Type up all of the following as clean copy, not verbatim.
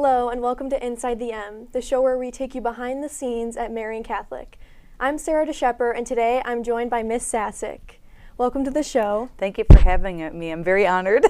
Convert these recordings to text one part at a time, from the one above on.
Hello and welcome to Inside the M, the show where we take you behind the scenes at Marian Catholic. I'm Sarah DeSchepper and today I'm joined by Miss Sasek. Welcome to the show. Thank you for having me. I'm very honored.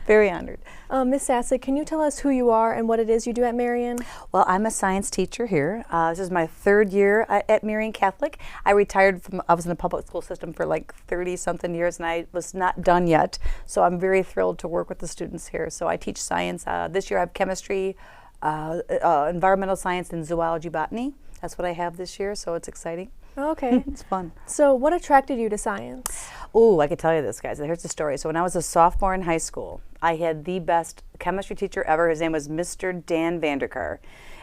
Very honored. Miss Sasek, can you tell us who you are and what it is you do at Marian? Well, I'm a science teacher here. This is my third year at Marian Catholic. I retired I was in the public school system for like 30-something years and I was not done yet. So I'm very thrilled to work with the students here. So I teach science. This year I have chemistry, environmental science, and zoology, botany. That's what I have this year, so it's exciting. Okay. It's fun. So what attracted you to science? Oh, I could tell you this, guys. Here's the story. So when I was a sophomore in high school, I had the best chemistry teacher ever. His name was Mr. Dan Vanderkar.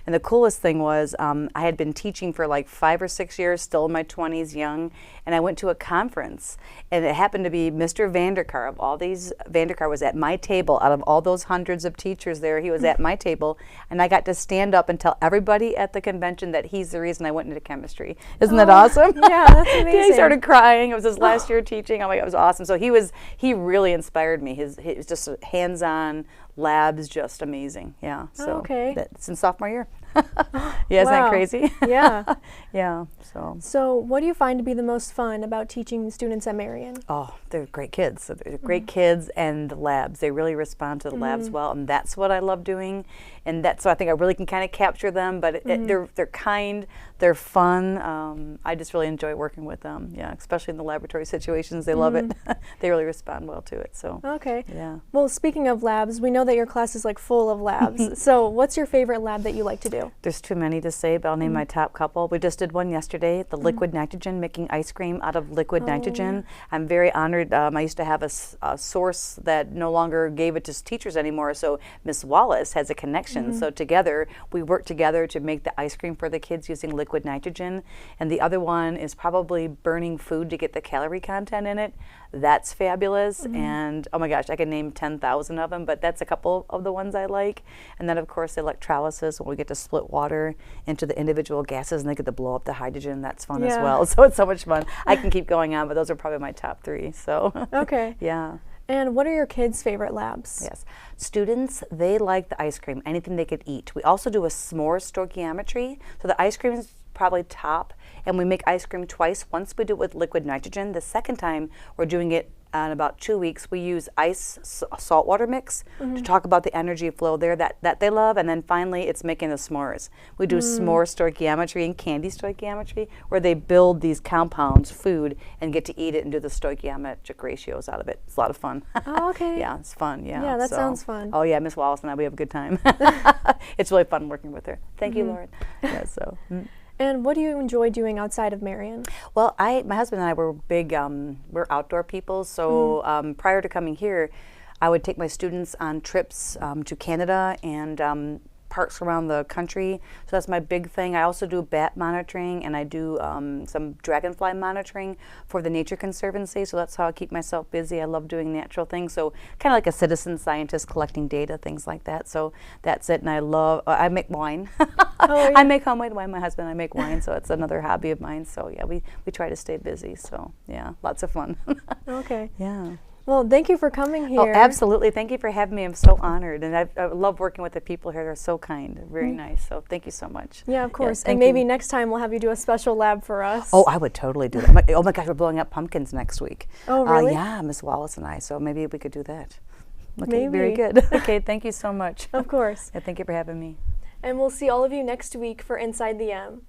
And the coolest thing was I had been teaching for like 5 or 6 years, still in my 20s, young, and I went to a conference, and it happened to be Mr. Vanderkar. Of all these, Vanderkar was at my table. Out of all those hundreds of teachers there, he was at my table, and I got to stand up and tell everybody at the convention that he's the reason I went into chemistry. Isn't that awesome? Yeah, that's amazing. He started crying. It was his last year teaching. Oh my God, it was awesome. So he really inspired me. He was just hands-on, labs, just amazing. Yeah. So okay. That's in sophomore year. Yeah, isn't that crazy? Yeah. Yeah. So what do you find to be the most fun about teaching students at Marian? Oh, they're great kids. So they're great kids, and the labs. They really respond to the labs well, and that's what I love doing. And that's so I think I really can kind of capture them. But they're kind, they're fun. I just really enjoy working with them. Yeah, especially in the laboratory situations, they love it. They really respond well to it. So okay. Yeah. Well, speaking of labs, we know that your class is like full of labs. So what's your favorite lab that you like to do? There's too many to say, but I'll name my top couple. We just did one yesterday, the liquid nitrogen, making ice cream out of liquid nitrogen. I'm very honored. I used to have a source that no longer gave it to teachers anymore, so Miss Wallace has a connection. So together, we work together to make the ice cream for the kids using liquid nitrogen. And the other one is probably burning food to get the calorie content in it. That's fabulous. And oh my gosh, I could name 10,000 of them, but that's a couple of the ones I like. And then of course electrolysis, when we get to split water into the individual gases and they get to blow up the hydrogen. That's fun as well. So it's so much fun. I can keep going on, but those are probably my top 3. So okay. Yeah. And what are your kids' favorite labs? Yes. Students, they like the ice cream, anything they could eat. We also do a s'more stoichiometry. So the ice cream is probably top, and we make ice cream twice. Once we do it with liquid nitrogen. The second time we're doing it in about 2 weeks. We use ice saltwater mix to talk about the energy flow there that they love. And then finally, it's making the s'mores. We do s'more stoichiometry and candy stoichiometry, where they build these compounds, food, and get to eat it and do the stoichiometric ratios out of it. It's a lot of fun. Oh, okay. Yeah, it's fun. Yeah. Yeah, that sounds fun. Oh yeah, Miss Wallace and I, we have a good time. It's really fun working with her. Thank you, Lauren. Yeah. So. And what do you enjoy doing outside of Marian? Well, my husband and I were big, we're outdoor people, so prior to coming here, I would take my students on trips to Canada and parks around the country. So that's my big thing. I also do bat monitoring, and I do some dragonfly monitoring for the Nature Conservancy, so that's how I keep myself busy. I love doing natural things, so kind of like a citizen scientist collecting data, things like that. So that's it, and I make wine. Oh, yeah. I make homemade wine. My husband and I make wine, so it's another hobby of mine. So yeah, we try to stay busy, so yeah, lots of fun. Okay. Yeah. Well, thank you for coming here. Oh, absolutely. Thank you for having me. I'm so honored. And I love working with the people here. They're so kind. Very nice. So thank you so much. Yeah, of course. Yeah, and maybe next time we'll have you do a special lab for us. Oh, I would totally do that. Oh my gosh, we're blowing up pumpkins next week. Oh, really? Yeah, Miss Wallace and I. So maybe we could do that. Maybe. Okay, very good. Okay, thank you so much. Of course. Yeah, thank you for having me. And we'll see all of you next week for Inside the M.